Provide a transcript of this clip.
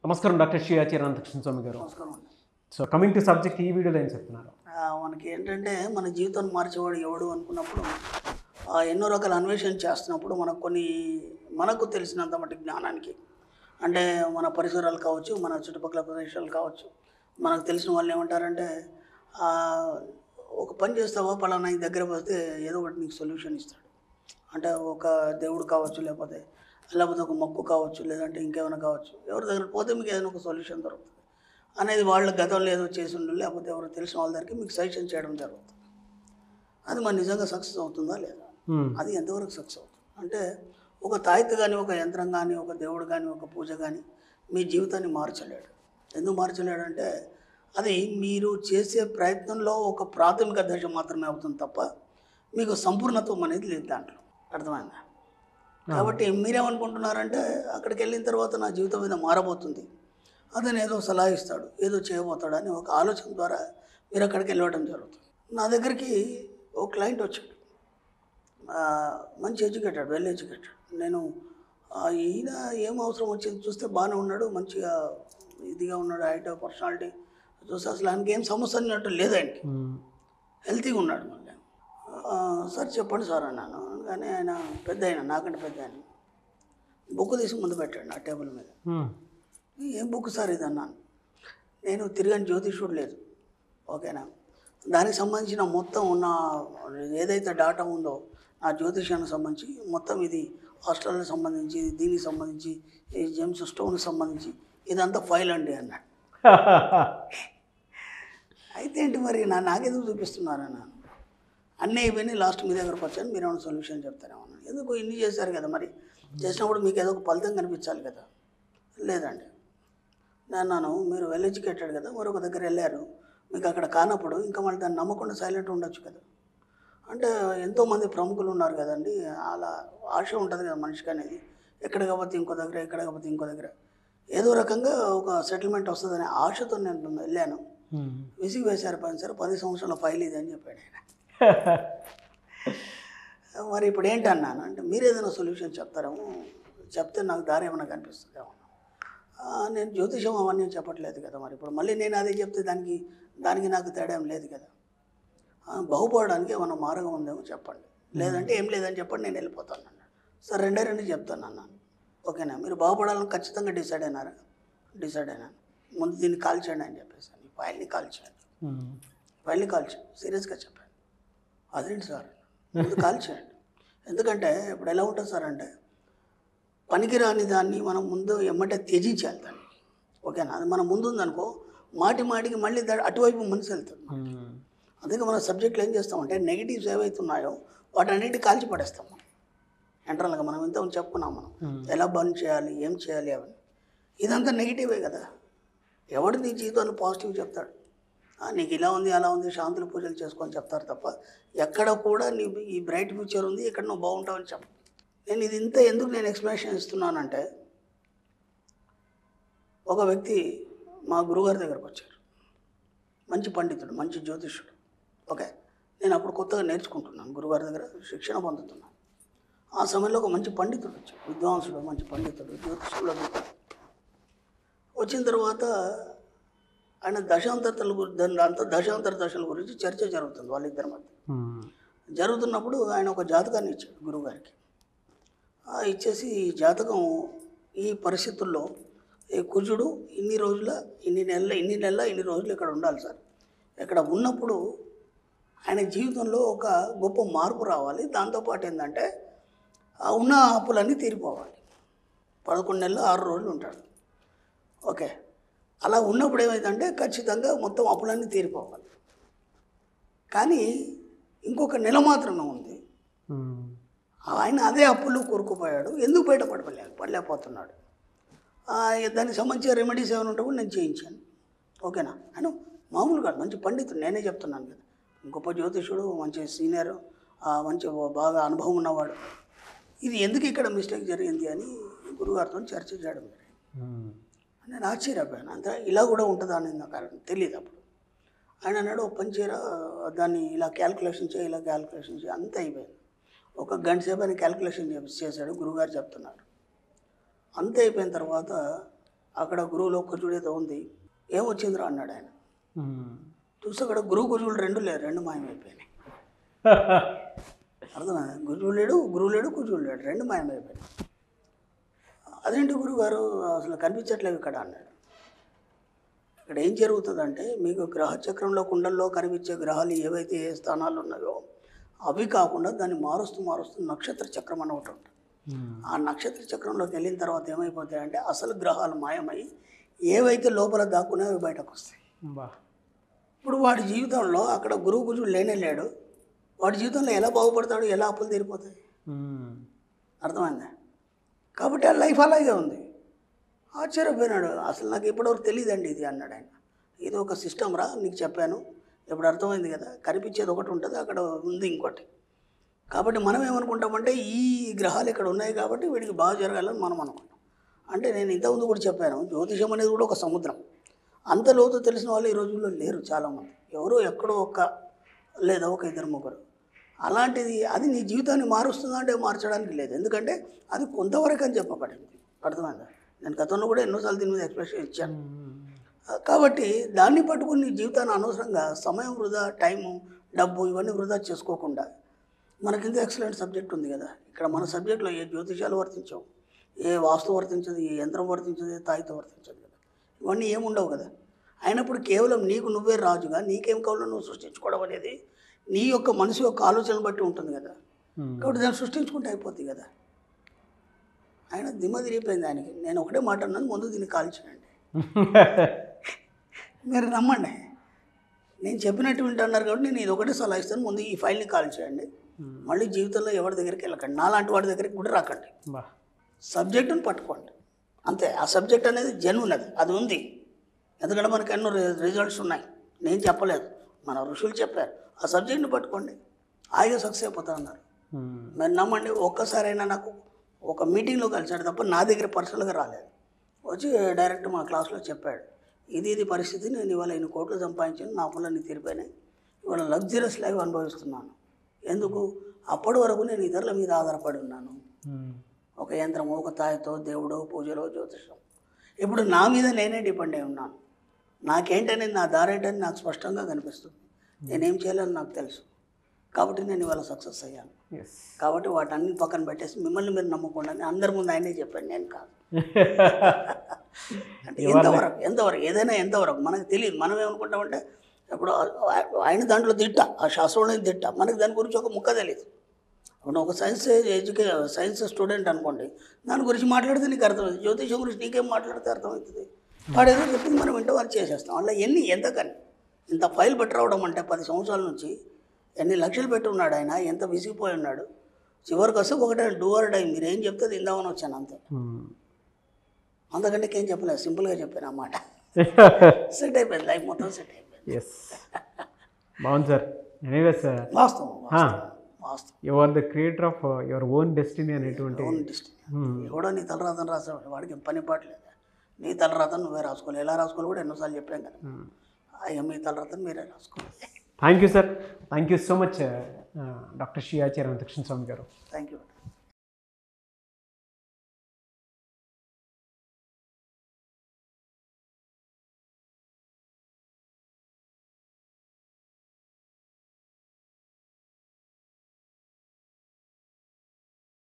నమస్కారం డాక్టర్ శ్రీ ఆచార్య కృష్ణస్వామి గారు. నమస్కారం. సో కమింగ్ టు సబ్జెక్ట్, ఈ వీడియోలో ఏం చెప్తున్నారు? మనకి ఏంటంటే మన జీవితాన్ని మార్చేవాడు ఎవడు అనుకున్నప్పుడు ఎన్నో రకాల అన్వేషణ చేస్తున్నప్పుడు మనకు తెలిసినంత మట్టి జ్ఞానానికి, అంటే మన పరిసరాలు కావచ్చు, మన చుట్టుపక్కల ప్రదేశాలు కావచ్చు, మనకు తెలిసిన వాళ్ళు ఏమంటారంటే ఒక పని చేస్తావా పలానా ఈ దగ్గర పోతే ఏదో ఒకటి నీకు సొల్యూషన్ ఇస్తాడు. అంటే ఒక దేవుడు కావచ్చు, లేకపోతే ఒక మొక్కు కావచ్చు, లేదంటే ఇంకేమైనా కావచ్చు, ఎవరి దగ్గర పోతే మీకు ఏదైనా ఒక సొల్యూషన్ దొరుకుతుంది అనేది వాళ్ళ గతంలో ఏదో చేసి ఉండాలి, లేకపోతే ఎవరు తెలిసిన వాళ్ళ దగ్గరికి మీకు సజెషన్ చేయడం జరుగుతుంది. అది మన నిజంగా సక్సెస్ అవుతుందా లేదా, అది ఎంతవరకు సక్సెస్ అవుతుంది అంటే ఒక తాయితు కానీ, ఒక యంత్రం కానీ, ఒక దేవుడు కానీ, ఒక పూజ కానీ మీ జీవితాన్ని మార్చలేడు. ఎందుకు మార్చలేడంటే అది మీరు చేసే ప్రయత్నంలో ఒక ప్రాథమిక దశ మాత్రమే అవుతుంది తప్ప మీకు సంపూర్ణత్వం అనేది లేదు దాంట్లో. అర్థమైందా? కాబట్టి మీరేమనుకుంటున్నారంటే అక్కడికి వెళ్ళిన తర్వాత నా జీవితం మీద మారబోతుంది, అతను ఏదో సలహా ఇస్తాడు, ఏదో చేయబోతాడు అని ఒక ఆలోచన ద్వారా మీరు అక్కడికి వెళ్ళడం జరుగుతుంది. నా దగ్గరికి ఒక క్లయింట్ వచ్చాడు, మంచి ఎడ్యుకేటెడ్, వెల్ ఎడ్యుకేటెడ్. నేను ఈయన ఏం అవసరం వచ్చింది చూస్తే బాగానే ఉన్నాడు, మంచిగా ఇదిగా ఉన్నాడు, హైట్ పర్సనాలిటీ చూస్తే అసలు ఆయనకి ఏం సమస్య అన్నట్టు లేదు, ఆయనకి హెల్తీగా ఉన్నాడు. మళ్ళీ సార్ చెప్పండి సార్ అన్నాను. కానీ ఆయన పెద్ద ఆయన, నాకంటే పెద్ద ఆయన, బుక్ తీసి ముందు పెట్టాడు నా టేబుల్ మీద. ఏం బుక్ సార్ ఇది అన్నాను. నేను తిరగని జ్యోతిషుడు లేదు, ఓకేనా, దానికి సంబంధించిన మొత్తం ఉన్న ఏదైతే డాటా ఉందో నా జ్యోతిషానికి సంబంధించి మొత్తం, ఇది హాస్టల్కి సంబంధించి, దీనికి సంబంధించి, ఈ జెమ్స్ స్టోన్కి సంబంధించి ఇదంతా ఫైల్ అండి అన్నాడు. అయితే ఏంటి మరి నాకెందుకు చూపిస్తున్నారన్నాను. అన్నీ అయిపోయినాయి, లాస్ట్ మీ దగ్గరకు వచ్చాను, మీరు ఏమైనా సొల్యూషన్ చెప్తారేమో. ఎందుకు ఇన్ని చేశారు కదా, మరి చేసినప్పుడు మీకు ఏదో ఒక ఫలితం కనిపించాలి కదా. లేదండి నేను మీరు వెల్ ఎడ్యుకేటెడ్ కదా, మరొక దగ్గర వెళ్ళారు, మీకు అక్కడ కానప్పుడు ఇంకా మళ్ళీ దాన్ని నమ్మకుండా సైలెంట్ ఉండొచ్చు కదా. అంటే ఎంతోమంది ప్రముఖులు ఉన్నారు కదండి, అలా ఆశ ఉంటుంది కదా మనిషికి అనేది, ఎక్కడ కాకపోతే ఇంకో దగ్గర, ఎక్కడ కాకపోతే ఇంకో దగ్గర ఏదో రకంగా ఒక సెటిల్మెంట్ వస్తుందనే ఆశతో నేను వెళ్ళాను. విసిగి వేశారు పని సార్, 10 సంవత్సరాల ఫైల్ ఇది అని చెప్పాడు ఆయన. మరి ఇప్పుడు ఏంటన్నాను అంటే మీరు ఏదైనా సొల్యూషన్ చెప్తారేమో, చెప్తే నాకు దారి ఏమైనా కనిపిస్తుందేమో. నేను జ్యోతిషం అవన్నీ చెప్పట్లేదు కదా, మరి ఇప్పుడు మళ్ళీ నేను అదే చెప్తే దానికి నాకు తేడా ఏం లేదు కదా. బాగుపడడానికి ఏమైనా మార్గం ఉందేమో చెప్పండి, లేదంటే ఏం లేదని చెప్పండి, నేను వెళ్ళిపోతాను అన్నాడు. సార్ రెండే చెప్తాను అన్నాను. ఓకేనా, మీరు బాగుపడాలని ఖచ్చితంగా డిసైడ్ అయినాను. ముందు దీన్ని కాల్ చేయండి అని చెప్పేసి, ఫైల్ని కాల్ చేయండి, సీరియస్గా చెప్పాను. అదేంటి సార్, ముందు కాల్ చేయండి. ఎందుకంటే ఇప్పుడు ఎలా ఉంటుంది సార్ అంటే పనికిరాని దాన్ని మనం ముందు ఎమ్మటే త్యజించాలి దాన్ని, ఓకేనా. అది మన ముందు ఉందనుకో, మాటికి మళ్ళీ అటువైపు మనసు వెళ్తుంది. అందుకే మన సబ్జెక్టులు ఏం చేస్తామంటే నెగిటివ్స్ ఏవైతున్నాయో వాటన్నిటి కాల్చి పడేస్తాం. ఎంటర్నల్గా మనం ఇంత చెప్పుకున్నాం, మనం ఎలా బంద్ చేయాలి, ఏం చేయాలి అవన్నీ. ఇదంతా నెగిటివే కదా. ఎవడు నీ జీవితాన్ని పాజిటివ్ చెప్తాడు, నీకు ఇలా ఉంది అలా ఉంది, శాంతులు పూజలు చేసుకొని చెప్తారు తప్ప ఎక్కడ కూడా నీ ఈ బ్రైట్ ఫ్యూచర్ ఉంది, ఇక్కడ నువ్వు బాగుంటావని చెప్పు. నేను ఇది ఎందుకు నేను ఎక్స్ప్లెనేషన్ ఇస్తున్నానంటే, ఒక వ్యక్తి మా గురుగారి దగ్గరకు వచ్చారు, మంచి పండితుడు, మంచి జ్యోతిష్యుడు. ఓకే, నేను అప్పుడు కొత్తగా నేర్చుకుంటున్నాను, గురుగారి దగ్గర శిక్షణ పొందుతున్నాను. ఆ సమయంలో ఒక మంచి పండితుడు వచ్చాడు, విద్వాంసుడు, మంచి పండితుడు, జ్యోతిష్యుడు. వచ్చిన తర్వాత ఆయన దశాంతర దశల గురించి చర్చ జరుగుతుంది వాళ్ళిద్దరి మధ్య. జరుగుతున్నప్పుడు ఆయన ఒక జాతకాన్ని ఇచ్చాడు గురువుగారికి. ఇచ్చేసి ఈ జాతకం ఈ పరిస్థితుల్లో ఈ కుజుడు ఇన్ని రోజులు ఇక్కడ ఉండాలి సార్, ఇక్కడ ఉన్నప్పుడు ఆయన జీవితంలో ఒక గొప్ప మార్పు రావాలి, దాంతోపాటు ఏంటంటే ఉన్న అప్పులన్నీ తీరిపోవాలి. 11 నెలలు 6 రోజులు ఉంటాడు. ఓకే, అలా ఉన్నప్పుడు ఏమైందంటే ఖచ్చితంగా మొత్తం అప్పులన్నీ తీరిపోవాలి. కానీ ఇంకొక నెల మాత్రమే ఉంది, ఆయన అదే అప్పులు కూరుకుపోయాడు. ఎందుకు పడలేకపోతున్నాడు, దానికి సంబంధించిన రెమెడీస్ ఏమైనా ఉంటే కూడా నేను చేయించాను. ఓకేనా, ఆయన మామూలు కాదు, మంచి పండితుడు, నేనే చెప్తున్నాను కదా, గొప్ప జ్యోతిషుడు, మంచి సీనియర్, మంచి బాగా అనుభవం ఉన్నవాడు. ఇది ఎందుకు ఇక్కడ మిస్టేక్ జరిగింది అని గురుగారితో చర్చ చేయడం జరిగింది. నేను ఆశ్చర్యపోయాను, అంతా ఇలా కూడా ఉంటుందా అనేది నాకు తెలియదు అప్పుడు. ఆయన అన్నాడు, ఒక పని చేయరా, దాన్ని ఇలా క్యాల్కులేషన్ చేయి, అంతా అయిపోయింది. ఒక గంట సేపు ఆయన క్యాల్కులేషన్ చేశాడు, గురుగారు చెప్తున్నారు. అంతా అయిపోయిన తర్వాత అక్కడ గురువులో కుజుడు ఏదో ఉంది, ఏమొచ్చిందిరా అన్నాడు ఆయన. చూసి అక్కడ గురువు కుజువులు రెండు లేరు, రెండు మాయమైపోయినాయి. అర్థమైంది? గురువు లేడు కుజువులు లేడు, రెండు మాయమైపోయినాయి. అదేంటి గురువుగారు అసలు కనిపించట్లేదు ఇక్కడ అన్నాడు. ఇక్కడ ఏం జరుగుతుందంటే మీకు గ్రహచక్రంలో కుండల్లో కనిపించే గ్రహాలు ఏవైతే ఏ స్థానాలు ఉన్నాయో అవి కాకుండా దాన్ని మారుస్తూ నక్షత్ర చక్రం అని ఒకటి ఉంటుంది. ఆ నక్షత్ర చక్రంలోకి వెళ్ళిన తర్వాత ఏమైపోతాయంటే అసలు గ్రహాలు మాయమై ఏవైతే లోపల దాక్కున్నాయో అవి బయటకు వస్తాయి. ఇప్పుడు వాడి జీవితంలో అక్కడ గురువు కుజుడు లేనే లేడు, వాడి జీవితంలో ఎలా బాగుపడతాడు, ఎలా అప్పులు తీరిపోతాయి? అర్థమైందా? కాబట్టి ఆ లైఫ్ అలాగే ఉంది. ఆశ్చర్యపోయినాడు. అసలు నాకు ఇప్పటివరకు తెలియదండి ఇది అన్నాడు ఆయన. ఇది ఒక సిస్టమ్ రా, నీకు చెప్పాను, ఇప్పుడు అర్థమైంది కదా, కనిపించేది ఒకటి ఉంటుంది, అక్కడ ఉంది ఇంకోటి. కాబట్టి మనం ఏమనుకుంటామంటే ఈ గ్రహాలు ఇక్కడ ఉన్నాయి కాబట్టి వీడికి బాగా జరగాలని మనం అనుకుంటాం. అంటే నేను ఇంతకుముందు కూడా చెప్పాను, జ్యోతిషం అనేది కూడా ఒక సముద్రం. అంత లోతు తెలిసిన వాళ్ళు ఈ రోజుల్లో లేరు చాలామంది. ఎవరో ఎక్కడో లేదా ఒక ఇద్దరు ముగ్గురు. అలాంటిది అది నీ జీవితాన్ని మారుస్తుందా అంటే మార్చడానికి లేదు. ఎందుకంటే అది కొంతవరకు అని చెప్పబడింది. అర్థమైందా? నేను గతంలో కూడా ఎన్నోసార్లు దీని మీద ఎక్స్ప్రెషన్ ఇచ్చాను. కాబట్టి దాన్ని పట్టుకుని నీ జీవితాన్ని అనవసరంగా సమయం వృధా, టైము, డబ్బు ఇవన్నీ వృధా చేసుకోకుండా మనకింత ఎక్సలెంట్ సబ్జెక్ట్ ఉంది కదా. ఇక్కడ మన సబ్జెక్ట్లో ఏ జ్యోతిషాలు వర్తించవు, ఏ వాస్తు వర్తించదు, ఏ యంత్రం వర్తించదు, ఏ తాయితో వర్తించదు కదా. ఇవన్నీ ఏముండవు కదా. అయినప్పుడు కేవలం నీకు నువ్వే రాజుగా నీకేం కావాలో నువ్వు సృష్టించుకోవడం అనేది నీ యొక్క మనసు యొక్క ఆలోచనలు బట్టి ఉంటుంది కదా. కాబట్టి దాన్ని సృష్టించుకుంటే అయిపోతుంది కదా. ఆయన దిమ్మ తిరిగిపోయింది ఆయనకి. నేను ఒకటే మాట అన్నాను, ముందు దీన్ని కాల్చేయండి. మీరు నమ్మండి, నేను చెప్పినట్టు వింటున్నారు కాబట్టి నేను ఇది ఒకటే సలహా ఇస్తాను, ముందు ఈ ఫైల్ని కాల్చేయండి. మళ్ళీ జీవితంలో ఎవరి దగ్గరికి వెళ్ళకండి, నాలాంటి వాడి దగ్గరికి కూడా రాకండి. సబ్జెక్టుని పట్టుకోండి అంతే. ఆ సబ్జెక్ట్ అనేది జెన్యూన్, అది ఉంది. ఎందుకంటే మనకు ఎన్నో రిజల్ట్స్ ఉన్నాయి, నేను చెప్పలేదు, మన ఋషులు చెప్పారు. ఆ సబ్జెక్ట్ని పట్టుకోండి, హాయిగా సక్సెస్ అయిపోతా అన్నారు. మీరు నమ్మండి, ఒక్కసారైనా నాకు ఒక మీటింగ్లో కలిసాడు తప్ప నా దగ్గర పర్సనల్గా రాలేదు. వచ్చి డైరెక్ట్ మా క్లాస్లో చెప్పాడు, ఇది పరిస్థితి, నేను ఇవాళ 8 కోట్లు సంపాదించాను, నా అప్పులన్నీ తీరిపోయినాయి, ఇవాళ లగ్జరియస్ లైఫ్ అనుభవిస్తున్నాను. ఎందుకు? అప్పటి వరకు నేను ఇతరుల మీద ఆధారపడి ఉన్నాను, ఒక యంత్రము, ఒక తాయితో, దేవుడు, పూజలో, జ్యోతిషం. ఇప్పుడు నా మీద నేనే డిపెండ్ అయి ఉన్నాను. నాకేంటనేది, నా దారేంటని నాకు స్పష్టంగా కనిపిస్తుంది. నేనేం చేయాలని నాకు తెలుసు. కాబట్టి నేను ఇవాళ సక్సెస్ అయ్యాను. కాబట్టి వాటన్ని పక్కన పెట్టేసి మిమ్మల్ని మీరు నమ్మకుండా అందరి ముందు ఆయనే చెప్పాను, నేను కాదు. అంటే ఎంతవరకు ఏదైనా ఎంతవరకు మనకు తెలియదు. మనం ఏమనుకుంటామంటే ఇప్పుడు ఆయన దాంట్లో దిట్ట, ఆ శాస్త్రంలో దిట్ట, మనకి దాని గురించి ఒక ముక్క తెలియదు. ఇప్పుడు ఒక సైన్స్ స్టూడెంట్ అనుకోండి, దాని గురించి మాట్లాడితే నీకు అర్థమవుతుంది. జ్యోతిషం గురించి నీకేం మాట్లాడితే అర్థమవుతుంది? వాడు ఏదో చెప్పింది మనం ఇంటి వారు చేసేస్తాం. అలా ఎంతకని ఇంత ఫైల్ పెట్టి రావడం అంటే 10 సంవత్సరాల నుంచి ఎన్ని లక్షలు పెట్టి ఉన్నాడు ఆయన, ఎంత విసిగిపోయి ఉన్నాడు. చివరికి వస్తే ఒకటే డూ ఆర్ డై, మీరు ఏం చెప్తే ఇందామని వచ్చాను అంతే. అంతకంటే ఏం చెప్పలేదు, సింపుల్గా చెప్పాను అన్నమాట. సెట్ అయిపోయింది, లైఫ్ మొత్తం సెట్ అయిపోయింది. బాగుంది సార్. ఎనీవేస్ వాస్తవం. You are the creator of your own destiny అనేటువంటి. Own destiny. ఎవడో నీ తలరాతను రాసేవాడు, వాడికి పని పాటలేదు. నీ తలరాతను నువ్వే రాసుకోవాలి. ఎలా రాసుకోవాలి కూడా ఎన్నోసార్లు చెప్పాం కదా. అయ్యా మీ తలరాతను మీరే రాసుకోవాలి. Thank you sir. Thank you so much doctor Sri Acharya Ramakrishna Swami garu. Thank you.